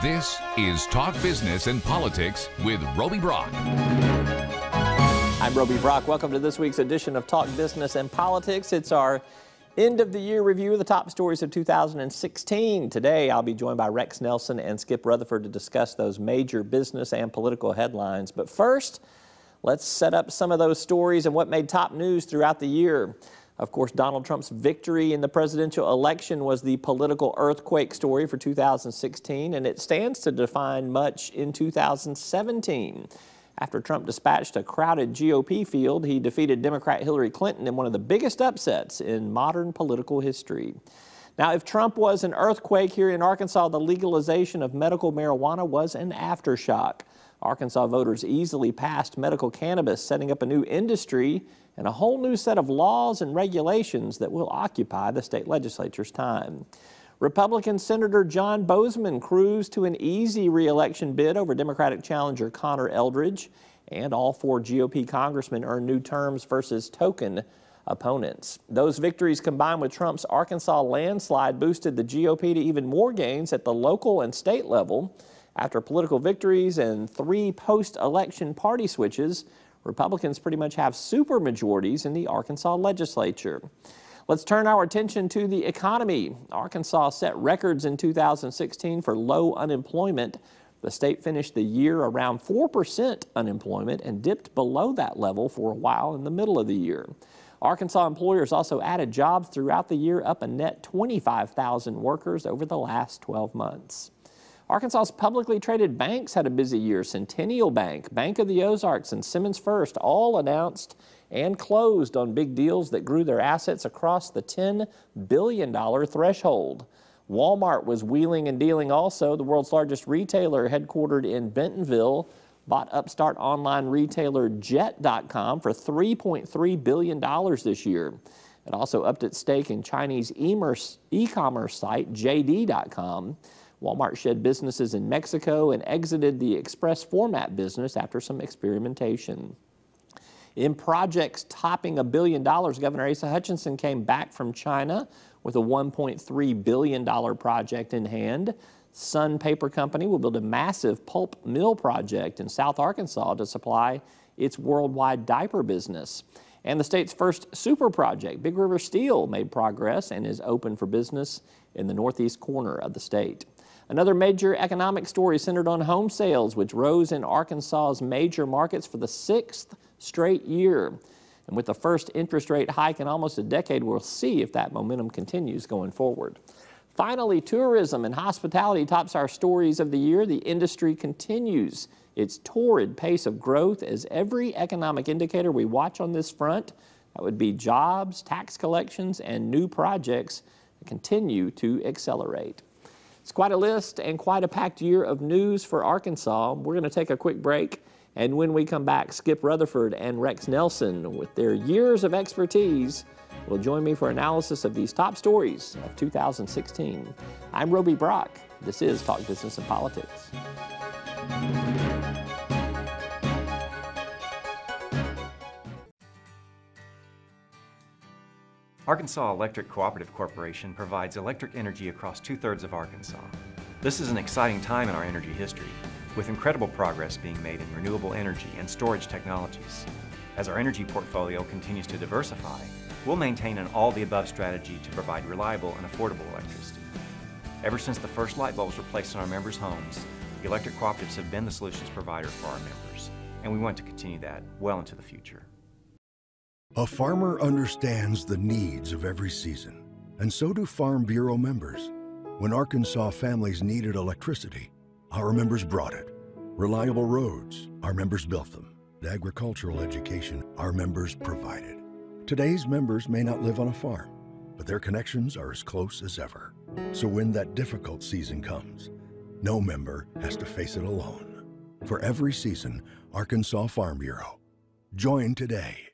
This is Talk Business and Politics with Roby Brock. I'm Roby Brock. Welcome to this week's edition of Talk Business and Politics. It's our end of the year review of the top stories of 2016. Today, I'll be joined by Rex Nelson and Skip Rutherford to discuss those major business and political headlines. But first, let's set up some of those stories and what made top news throughout the year. Of course, Donald Trump's victory in the presidential election was the political earthquake story for 2016, and it stands to define much in 2017. After Trump dispatched a crowded GOP field, he defeated Democrat Hillary Clinton in one of the biggest upsets in modern political history. Now, if Trump was an earthquake here in Arkansas, the legalization of medical marijuana was an aftershock. Arkansas voters easily passed medical cannabis, setting up a new industry and a whole new set of laws and regulations that will occupy the state legislature's time. Republican Senator John Boozman cruised to an easy re-election bid over Democratic challenger Connor Eldridge, and all four GOP congressmen earned new terms versus token opponents. Those victories combined with Trump's Arkansas landslide boosted the GOP to even more gains at the local and state level. After political victories and 3 post-election party switches, Republicans pretty much have supermajorities in the Arkansas legislature. Let's turn our attention to the economy. Arkansas set records in 2016 for low unemployment. The state finished the year around 4% unemployment and dipped below that level for a while in the middle of the year. Arkansas employers also added jobs throughout the year, up a net 25,000 workers over the last 12 months. Arkansas's publicly traded banks had a busy year. Centennial Bank, Bank of the Ozarks, and Simmons First all announced and closed on big deals that grew their assets across the $10 billion threshold. Walmart was wheeling and dealing also. The world's largest retailer, headquartered in Bentonville, bought upstart online retailer Jet.com for $3.3 billion this year. It also upped its stake in Chinese e-commerce site JD.com. Walmart shed businesses in Mexico and exited the express format business after some experimentation. In projects topping $1 billion, Governor Asa Hutchinson came back from China with a $1.3 billion project in hand. Sun Paper Company will build a massive pulp mill project in South Arkansas to supply its worldwide diaper business. And the state's first super project, Big River Steel, made progress and is open for business in the northeast corner of the state. Another major economic story centered on home sales, which rose in Arkansas's major markets for the 6th straight year. And with the first interest rate hike in almost a decade, we'll see if that momentum continues going forward. Finally, tourism and hospitality tops our stories of the year. The industry continues its torrid pace of growth as every economic indicator we watch on this front, that would be jobs, tax collections, and new projects, continue to accelerate. It's quite a list and quite a packed year of news for Arkansas. We're going to take a quick break, and when we come back, Skip Rutherford and Rex Nelson, with their years of expertise, will join me for analysis of these top stories of 2016. I'm Roby Brock. This is Talk Business and Politics. Arkansas Electric Cooperative Corporation provides electric energy across 2/3 of Arkansas. This is an exciting time in our energy history, with incredible progress being made in renewable energy and storage technologies. As our energy portfolio continues to diversify, we'll maintain an all-the-above strategy to provide reliable and affordable electricity. Ever since the first light bulbs were placed in our members' homes, the electric cooperatives have been the solutions provider for our members, and we want to continue that well into the future. A farmer understands the needs of every season, and so do Farm Bureau members. When Arkansas families needed electricity, our members brought it. Reliable roads, our members built them. Agricultural education, our members provided. Today's members may not live on a farm, but their connections are as close as ever. So when that difficult season comes, no member has to face it alone. For every season, Arkansas Farm Bureau. Join today.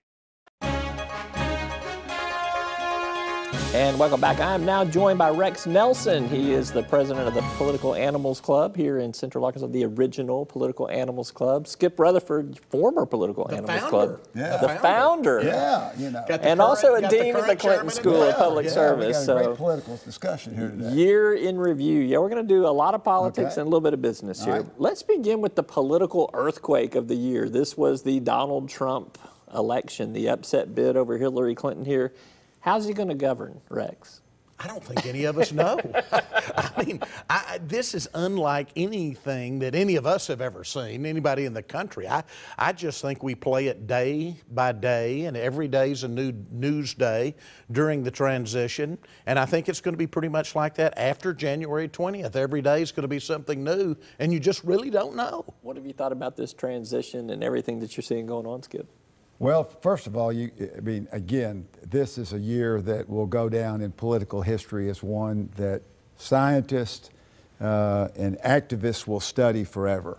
And welcome back. I am now joined by Rex Nelson. He is the president of the Political Animals Club here in Central Arkansas, the original Political Animals Club. Skip Rutherford, former Political Animals Club. Yeah. The founder. Yeah, you know. And also a dean at the Clinton School of Public Service. We got a great political discussion here today. Year in review. Yeah, we're going to do a lot of politics and a little bit of business here. Right. Let's begin with the political earthquake of the year. This was the Donald Trump election, the upset bid over Hillary Clinton here. How's he going to govern, Rex? I don't think any of us know. I mean, this is unlike anything that any of us have ever seen, anybody in the country. I just think we play it day by day, and every day's a new news day during the transition. And I think it's going to be pretty much like that after January 20th. Every day is going to be something new, and you just really don't know. What have you thought about this transition and everything that you're seeing going on, Skip? Well, first of all, again, this is a year that will go down in political history as one that scientists and activists will study forever.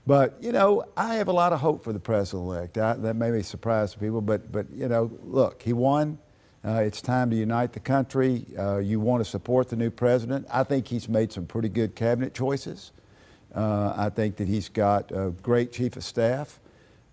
But, you know, I have a lot of hope for the president-elect. That may be a surprise to people, but you know, look, he won. It's time to unite the country. You want to support the new president. I think he's made some pretty good cabinet choices. I think that he's got a great chief of staff.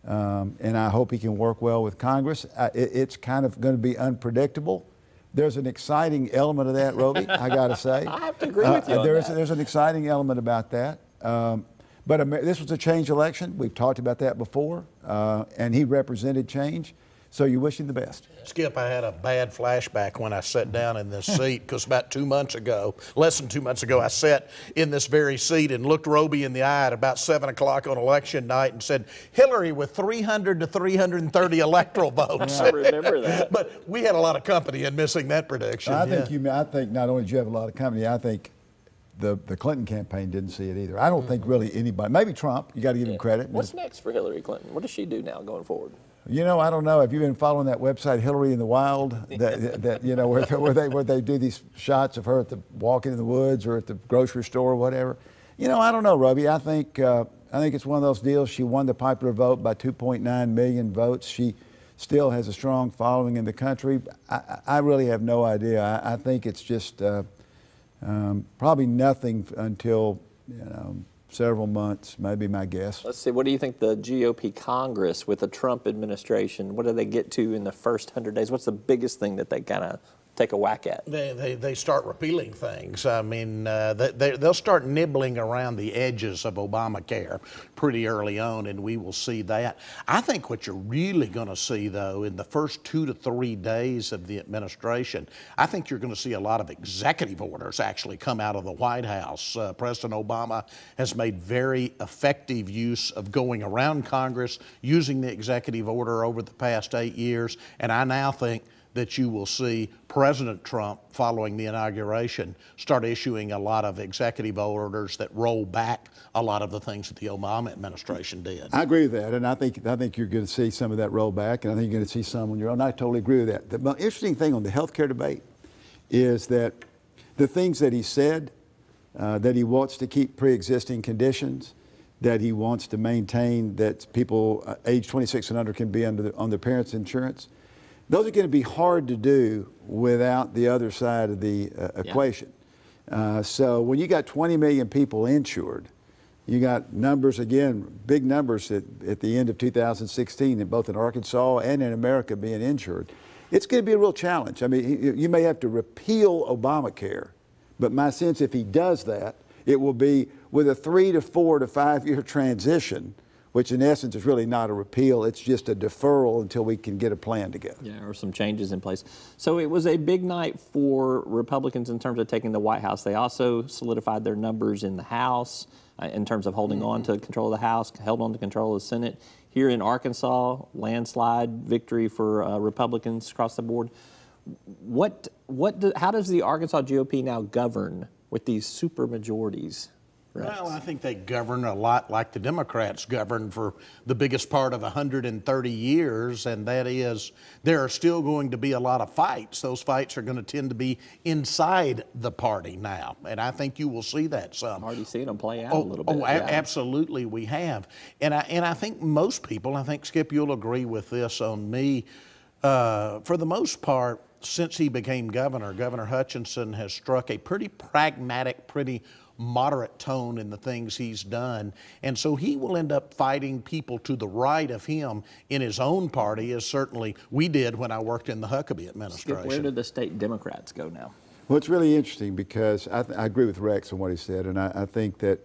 And I hope he can work well with Congress. It's kind of going to be unpredictable. There's an exciting element of that, Roby, I got to say. I have to agree with you on that. There's an exciting element about that. But this was a change election. We've talked about that before. And he represented change. So you wish him the best. Skip, I had a bad flashback when I sat down in this seat because about 2 months ago, less than 2 months ago, I sat in this very seat and looked Roby in the eye at about 7 o'clock on election night and said, Hillary with 300 to 330 electoral votes. I remember that. But we had a lot of company in missing that prediction. I think not only did you have a lot of company, I think the Clinton campaign didn't see it either. I don't think really anybody, maybe Trump, you got to give him credit. What's next for Hillary Clinton? What does she do now going forward? You know, I don't know. Have you been following that website, Hillary in the Wild? That you know, where they do these shots of her at the walking in the woods or at the grocery store or whatever. You know, I don't know, Roby. I think it's one of those deals. She won the popular vote by 2.9 million votes. She still has a strong following in the country. I really have no idea. I think it's just probably nothing until, you know, several months, maybe my guess. Let's see, what do you think the GOP Congress with the Trump administration, what do they get to in the first 100 days? What's the biggest thing that they kind of take a whack at? They start repealing things. I mean, they'll start nibbling around the edges of Obamacare pretty early on, and we will see that. I think what you're really going to see, though, in the first 2 to 3 days of the administration, I think you're going to see a lot of executive orders actually come out of the White House. President Obama has made very effective use of going around Congress, using the executive order over the past 8 years, and I now think that you will see President Trump, following the inauguration, start issuing a lot of executive orders that roll back a lot of the things that the Obama administration did. I agree with that, and I think you're going to see some of that rollback, and I think you're going to see some on your own. I totally agree with that. The most interesting thing on the health care debate is that the things that he said, that he wants to keep pre-existing conditions, that he wants to maintain that people age 26 and under can be on their parents' insurance, those are going to be hard to do without the other side of the equation. So when you got 20 million people insured, you got numbers, again, big numbers at the end of 2016, both in Arkansas and in America being insured. It's going to be a real challenge. I mean, you may have to repeal Obamacare, but my sense, if he does that, it will be with a 3 to 4 to 5 year transition, which in essence is really not a repeal, it's just a deferral until we can get a plan together. Yeah, or some changes in place. So it was a big night for Republicans in terms of taking the White House. They also solidified their numbers in the House in terms of holding on to control of the House, held on to control of the Senate. Here in Arkansas, landslide victory for Republicans across the board. How does the Arkansas GOP now govern with these super majorities? Right. Well, I think they govern a lot like the Democrats governed for the biggest part of 130 years, and that is there are still going to be a lot of fights. Those fights are going to tend to be inside the party now, and I think you will see that some. Already seen them play out a little bit. Absolutely we have. And I think most people, I think, Skip, you'll agree with this on me, for the most part, since he became governor, Governor Hutchinson has struck a pretty pragmatic, pretty moderate tone in the things he's done. And so he will end up fighting people to the right of him in his own party, as certainly we did when I worked in the Huckabee administration. Skip, where did the state Democrats go now? Well, it's really interesting because I agree with Rex on what he said, and I think that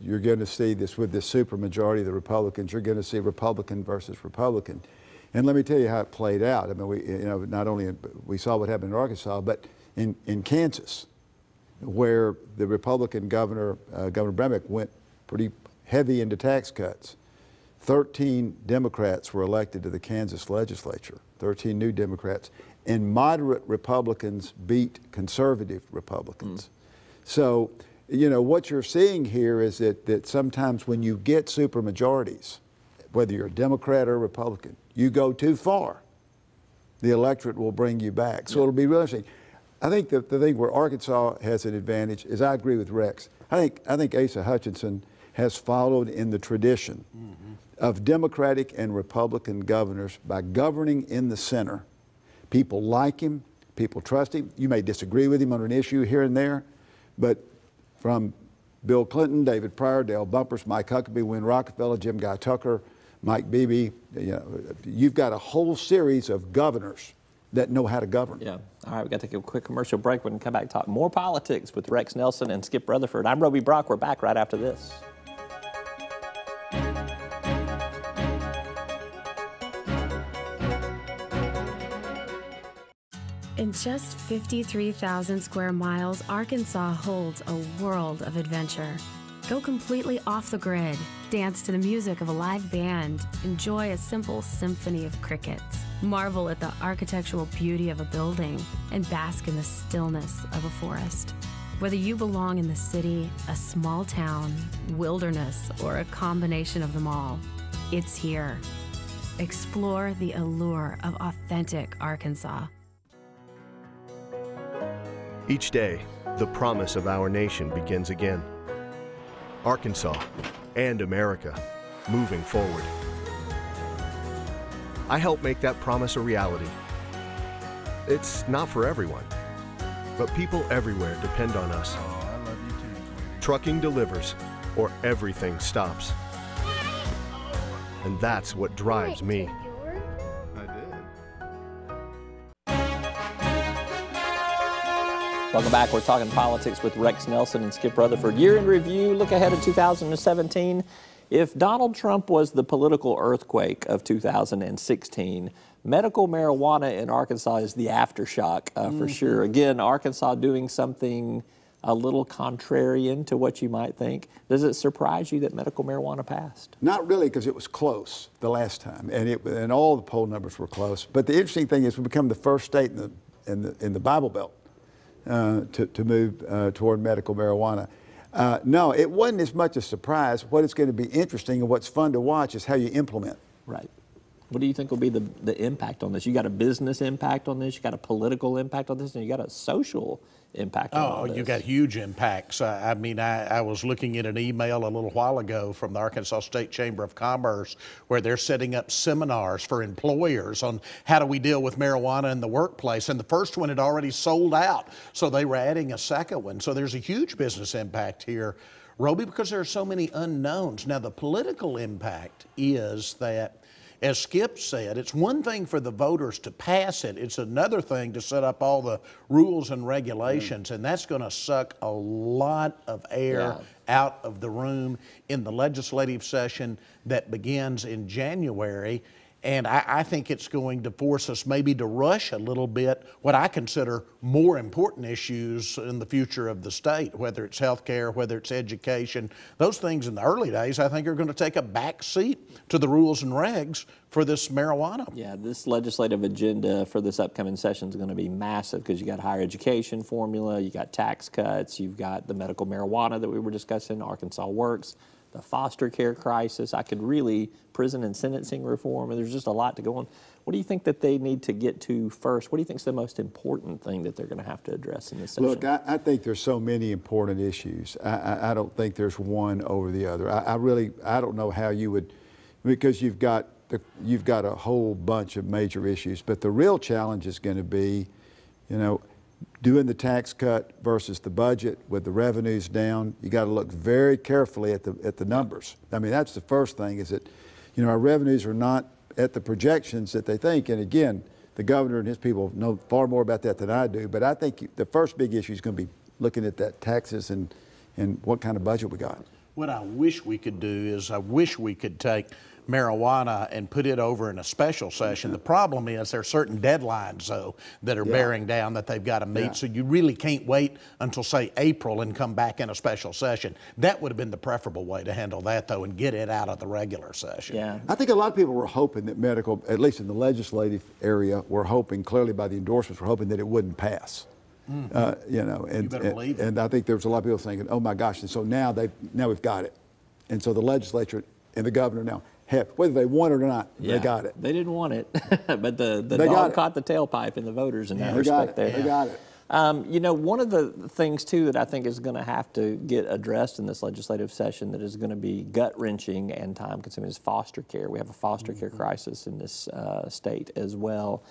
you're going to see this with this supermajority of the Republicans. You're going to see Republican versus Republican. And let me tell you how it played out. I mean, not only we saw what happened in Arkansas, but in Kansas, where the Republican governor, Governor Bremick, went pretty heavy into tax cuts. 13 Democrats were elected to the Kansas legislature, 13 new Democrats, and moderate Republicans beat conservative Republicans. So, you know, what you're seeing here is that sometimes when you get supermajorities, whether you're a Democrat or a Republican, you go too far, the electorate will bring you back. So it'll be real interesting. I think the thing where Arkansas has an advantage is I agree with Rex. I think Asa Hutchinson has followed in the tradition of Democratic and Republican governors by governing in the center. People like him, people trust him. You may disagree with him on an issue here and there, but from Bill Clinton, David Pryor, Dale Bumpers, Mike Huckabee, Wynn Rockefeller, Jim Guy Tucker, Mike Beebe, you know, you've got a whole series of governors that know how to govern. Yeah. All right, we've got to take a quick commercial break. We're going to come back and talk more politics with Rex Nelson and Skip Rutherford. I'm Roby Brock. We're back right after this. In just 53,000 square miles, Arkansas holds a world of adventure. Go completely off the grid, dance to the music of a live band, enjoy a simple symphony of crickets, marvel at the architectural beauty of a building, and bask in the stillness of a forest. Whether you belong in the city, a small town, wilderness, or a combination of them all, it's here. Explore the allure of authentic Arkansas. Each day, the promise of our nation begins again. Arkansas and America, moving forward. I help make that promise a reality. It's not for everyone, but people everywhere depend on us. Oh, I love you too. Trucking delivers, or everything stops. And that's what drives me. Welcome back. We're talking politics with Rex Nelson and Skip Rutherford. Year in review, look ahead at 2017. If Donald Trump was the political earthquake of 2016, medical marijuana in Arkansas is the aftershock for sure. Again, Arkansas doing something a little contrarian to what you might think. Does it surprise you that medical marijuana passed? Not really, because it was close the last time, and all the poll numbers were close. But the interesting thing is we become the first state in the Bible Belt to move toward medical marijuana. No, it wasn't as much a surprise. What is going to be interesting and what's fun to watch is how you implement. Right. What do you think will be the impact on this? You got a business impact on this, you got a political impact on this, and you got a social impact on all this. You got huge impacts. I mean, I was looking at an email a little while ago from the Arkansas State Chamber of Commerce where they're setting up seminars for employers on how do we deal with marijuana in the workplace. And the first one had already sold out, so they were adding a second one. So there's a huge business impact here, Roby, because there are so many unknowns. Now, the political impact is that, as Skip said, it's one thing for the voters to pass it. It's another thing to set up all the rules and regulations, and that's going to suck a lot of air out of the room in the legislative session that begins in January. And I think it's going to force us maybe to rush a little bit what I consider more important issues in the future of the state, whether it's health care, whether it's education. Those things in the early days I think are going to take a back seat to the rules and regs for this marijuana. Yeah, this legislative agenda for this upcoming session is going to be massive because you got higher education formula, you got tax cuts, you've got the medical marijuana that we were discussing, Arkansas Works, the foster care crisis. I could really, prison and sentencing reform, and there's just a lot to go on. What do you think that they need to get to first? What do you think is the most important thing that they're going to have to address in this session? Look, I think there's so many important issues. I don't think there's one over the other. I don't know how you would, because you've got you've got a whole bunch of major issues. But the real challenge is going to be, you know, doing the tax cut versus the budget with the revenues down. You got to look very carefully at the numbers. I mean, that's the first thing, is that, you know, our revenues are not at the projections that they think. And again, the governor and his people know far more about that than I do. But I think the first big issue is going to be looking at that taxes and what kind of budget we got. What I wish we could do is I wish we could take marijuana and put it over in a special session. The problem is there are certain deadlines, though, that are bearing down that they've got to meet. So you really can't wait until, say, April and come back in a special session. That would have been the preferable way to handle that, though, and get it out of the regular session. Yeah. I think a lot of people were hoping that medical, at least in the legislative area, were hoping, clearly by the endorsements, were hoping that it wouldn't pass. You know, and I think there was a lot of people thinking, oh my gosh, and so now we've got it. And so the legislature and the governor now have, whether they want it or not, they got it. They didn't want it, but the dog caught the tailpipe in the voters in that respect there. They got it. You know, one of the things, too, that I think is going to have to get addressed in this legislative session that is going to be gut-wrenching and time-consuming is foster care. We have a foster care crisis in this state as well.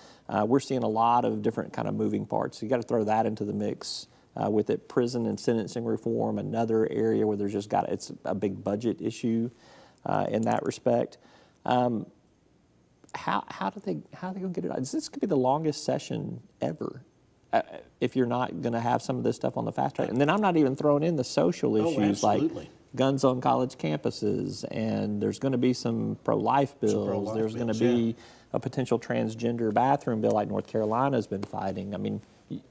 We're seeing a lot of different kind of moving parts. So you got to throw that into the mix with it. Prison and sentencing reform, another area where there's just it's a big budget issue in that respect. How are they going to get it out? This could be the longest session ever. If you're not going to have some of this stuff on the fast track. And then I'm not even throwing in the social issues like guns on college campuses, and there's going to be some pro-life bills. There's going to be a potential transgender bathroom bill like North Carolina's been fighting. I mean,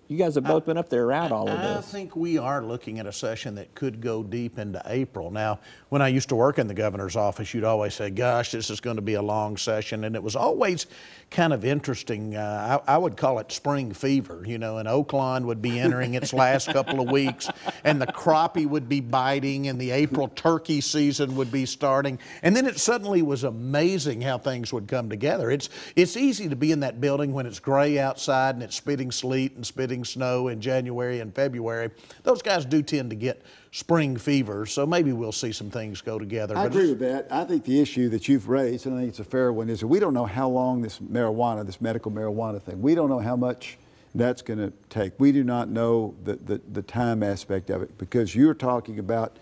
you guys have both been up there around all of this. I think we are looking at a session that could go deep into April. Now, when I used to work in the governor's office, you'd always say, gosh, this is going to be a long session. And it was always kind of interesting. I would call it spring fever. You know, and Oakland would be entering its last couple of weeks, and the crappie would be biting, and the April turkey season would be starting. And then it suddenly was amazing how things would come together. It's easy to be in that building when it's gray outside and it's spitting sleet and spitting snow in January and February. Those guys do tend to get spring fever, so maybe we'll see some things go together. I agree with that. I think the issue that you've raised, and I think it's a fair one, is that we don't know how long this marijuana, this medical marijuana thing, we don't know how much that's going to take. We do not know the time aspect of it, because you're talking about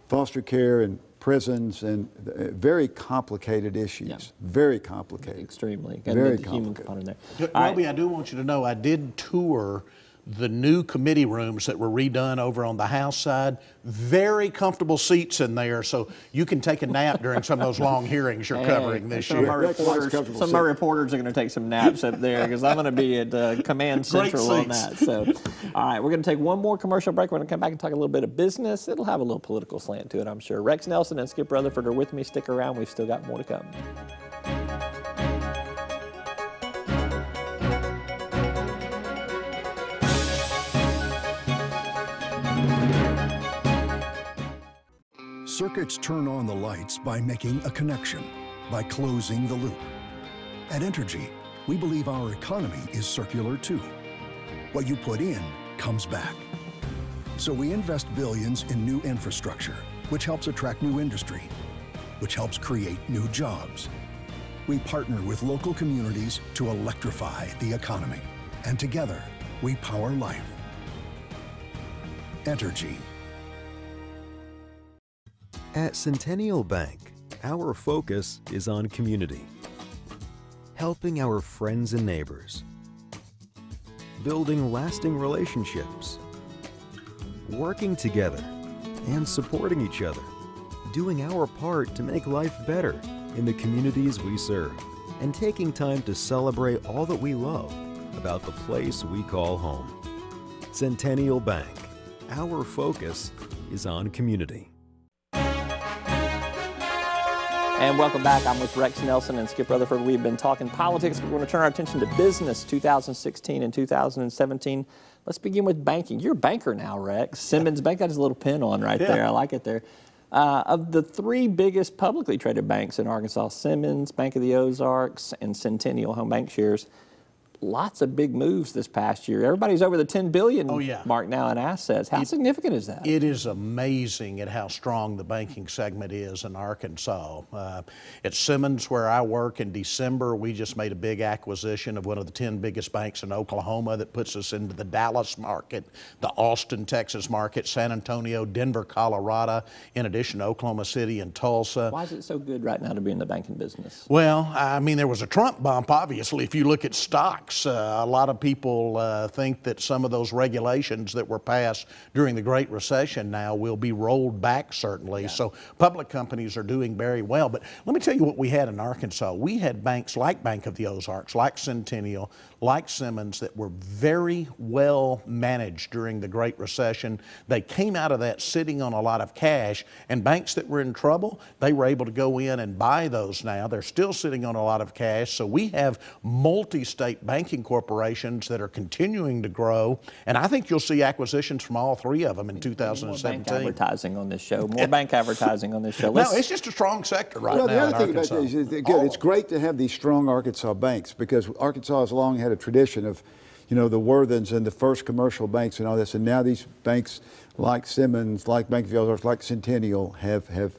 foster care and prisons and very complicated issues. Very complicated. Extremely. Very the human component there. Roby, I do want you to know I did tour the new committee rooms that were redone over on the House side. Very comfortable seats in there, so you can take a nap during some of those long hearings you're covering this year. Some of my reporters are going to take some naps up there, because I'm going to be at Command Central on that. So, all right, we're going to take one more commercial break. We're going to come back and talk a little bit of business. It'll have a little political slant to it, I'm sure. Rex Nelson and Skip Rutherford are with me. Stick around. We've still got more to come. Circuits turn on the lights by making a connection, by closing the loop. At Entergy, we believe our economy is circular too. What you put in comes back. So we invest billions in new infrastructure, which helps attract new industry, which helps create new jobs. We partner with local communities to electrify the economy. And together, we power life. Entergy. At Centennial Bank, our focus is on community, helping our friends and neighbors, building lasting relationships, working together, and supporting each other, doing our part to make life better in the communities we serve, and taking time to celebrate all that we love about the place we call home. Centennial Bank, our focus is on community. And welcome back. I'm with Rex Nelson and Skip Rutherford. We've been talking politics. We're going to turn our attention to business 2016 and 2017. Let's begin with banking. You're a banker now, Rex. Simmons Bank got his little pin on right there. I like it there. Of the three biggest publicly traded banks in Arkansas, Simmons, Bank of the Ozarks, and Centennial Home Bank Shares, lots of big moves this past year. Everybody's over the $10 billion mark now in assets. How significant is that? It is amazing at how strong the banking segment is in Arkansas. At Simmons, where I work, in December, we just made a big acquisition of one of the 10 biggest banks in Oklahoma that puts us into the Dallas market, the Austin, Texas market, San Antonio, Denver, Colorado, in addition to Oklahoma City and Tulsa. Why is it so good right now to be in the banking business? Well, I mean, there was a Trump bump, obviously. If you look at stocks, a lot of people think that some of those regulations that were passed during the Great Recession now will be rolled back, certainly. So public companies are doing very well. But let me tell you what we had in Arkansas. We had banks like Bank of the Ozarks, like Centennial, like Simmons, that were very well managed during the Great Recession. They came out of that sitting on a lot of cash, and banks that were in trouble, they were able to go in and buy those now. They're still sitting on a lot of cash. So we have multi-state banking corporations that are continuing to grow, and I think you'll see acquisitions from all three of them in 2017. More bank advertising on this show. More bank advertising on this show. No, it's just a strong sector right now. The other thing Arkansas. about this is good. It's great to have these strong Arkansas banks, because Arkansas has long had a tradition of, you know, the Worthens and the first commercial banks and all this, and now these banks like Simmons, like Bank of the Ozarks, like Centennial have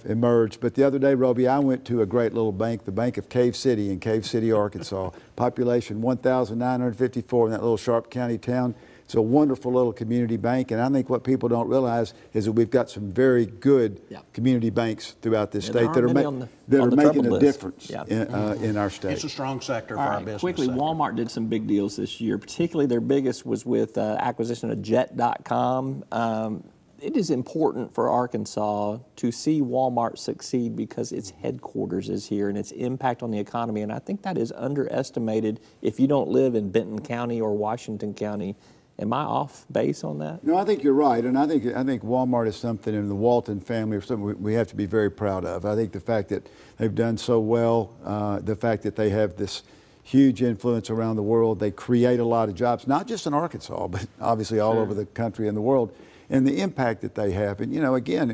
emerged. But the other day, Roby, I went to a great little bank, the Bank of Cave City in Cave City, Arkansas. Population 1,954 in that little Sharp County town. It's a wonderful little community bank, and I think what people don't realize is that we've got some very good community banks throughout this state that are making a difference in our state. It's a strong sector for our business. Quickly, Walmart did some big deals this year. Particularly, their biggest was with acquisition of Jet.com. It is important for Arkansas to see Walmart succeed because its headquarters is here and its impact on the economy. And I think that is underestimated if you don't live in Benton County or Washington County. Am I off base on that? No, I think you're right, and I think Walmart is something in the Walton family, or something we have to be very proud of. I think the fact that they've done so well, the fact that they have this huge influence around the world, they create a lot of jobs, not just in Arkansas, but obviously all over the country and the world, and the impact that they have. And you know, again,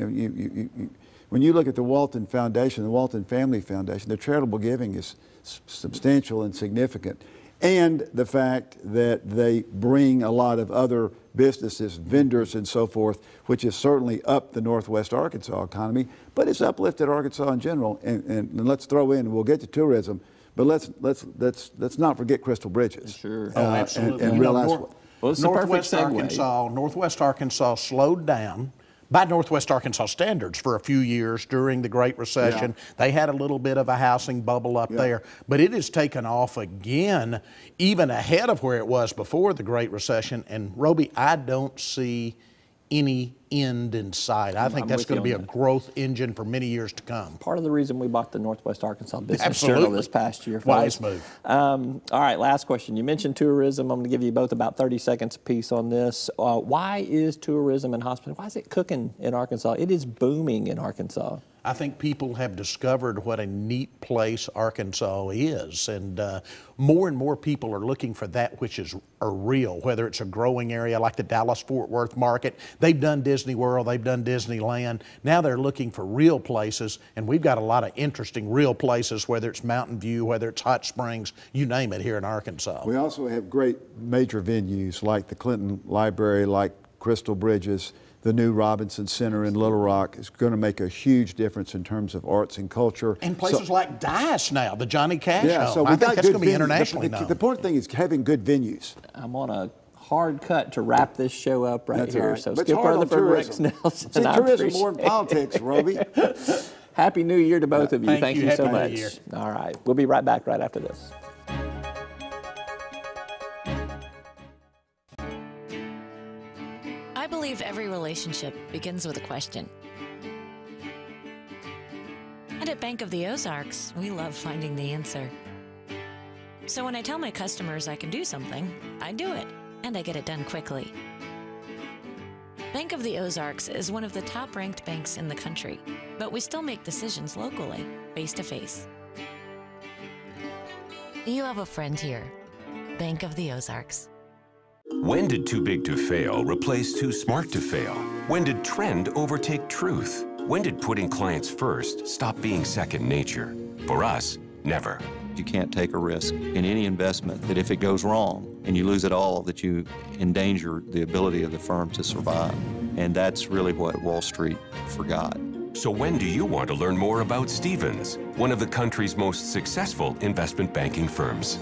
when you look at the Walton Foundation, the Walton Family Foundation, their charitable giving is substantial and significant. And the fact that they bring a lot of other businesses, vendors and so forth, which has certainly upped the Northwest Arkansas economy, but it's uplifted Arkansas in general. And let's throw in, we'll get to tourism, but let's not forget Crystal Bridges. Sure. Oh, absolutely. And realize Northwest Arkansas slowed down by Northwest Arkansas standards for a few years during the Great Recession. They had a little bit of a housing bubble up there, but it has taken off again, even ahead of where it was before the Great Recession. And Roby, I don't see any end in sight. I think that's going to be a growth engine for many years to come. Part of the reason we bought the Northwest Arkansas Business Journal this past year. Wise move. All right, last question. You mentioned tourism. I'm going to give you both about 30 seconds apiece on this. Why is tourism and hospitality, why is it cooking in Arkansas? It is booming in Arkansas. I think people have discovered what a neat place Arkansas is, and more and more people are looking for that which is real, whether it's a growing area like the Dallas-Fort Worth market. They've done Disney World, they've done Disneyland. Now they're looking for real places, and we've got a lot of interesting real places, whether it's Mountain View, whether it's Hot Springs, you name it, here in Arkansas. We also have great major venues like the Clinton Library, like Crystal Bridges. The new Robinson Center in Little Rock is going to make a huge difference in terms of arts and culture. And places like Dice now, the Johnny Cash Home. So I think that's going to be internationally known. The important thing is having good venues. I'm on a hard cut to wrap this show up right here. Right. So but Skip Rutherford, Rex Nelson. See, tourism more than politics, Roby. Happy New Year to both of you. Thank you so much. New Year. All right. We'll be right back right after this. I believe every relationship begins with a question. And at Bank of the Ozarks, we love finding the answer. So when I tell my customers I can do something, I do it, and I get it done quickly. Bank of the Ozarks is one of the top-ranked banks in the country, but we still make decisions locally, face-to-face. You have a friend here. Bank of the Ozarks. When did too big to fail replace too smart to fail? When did trend overtake truth? When did putting clients first stop being second nature? For us, never. You can't take a risk in any investment that if it goes wrong and you lose it all, that you endanger the ability of the firm to survive. And that's really what Wall Street forgot. So when do you want to learn more about Stephens, one of the country's most successful investment banking firms?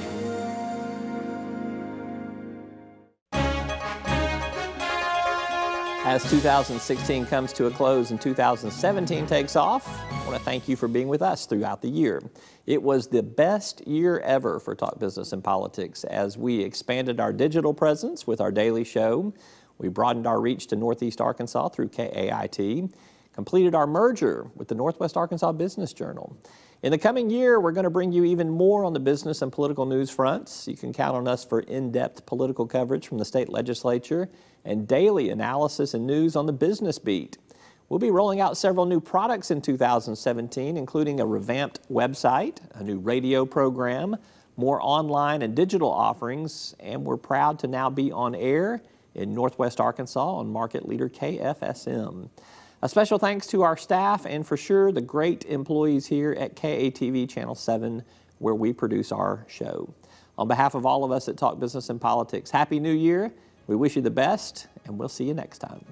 As 2016 comes to a close and 2017 takes off, I want to thank you for being with us throughout the year. It was the best year ever for Talk Business and Politics as we expanded our digital presence with our daily show. We broadened our reach to Northeast Arkansas through KAIT, completed our merger with the Northwest Arkansas Business Journal. In the coming year, we're going to bring you even more on the business and political news fronts. You can count on us for in-depth political coverage from the state legislature and daily analysis and news on the business beat. We'll be rolling out several new products in 2017, including a revamped website, a new radio program, more online and digital offerings, and we're proud to now be on air in Northwest Arkansas on market leader KFSM. A special thanks to our staff and for sure the great employees here at KATV Channel 7 where we produce our show. On behalf of all of us at Talk Business and Politics, Happy New Year. We wish you the best and we'll see you next time.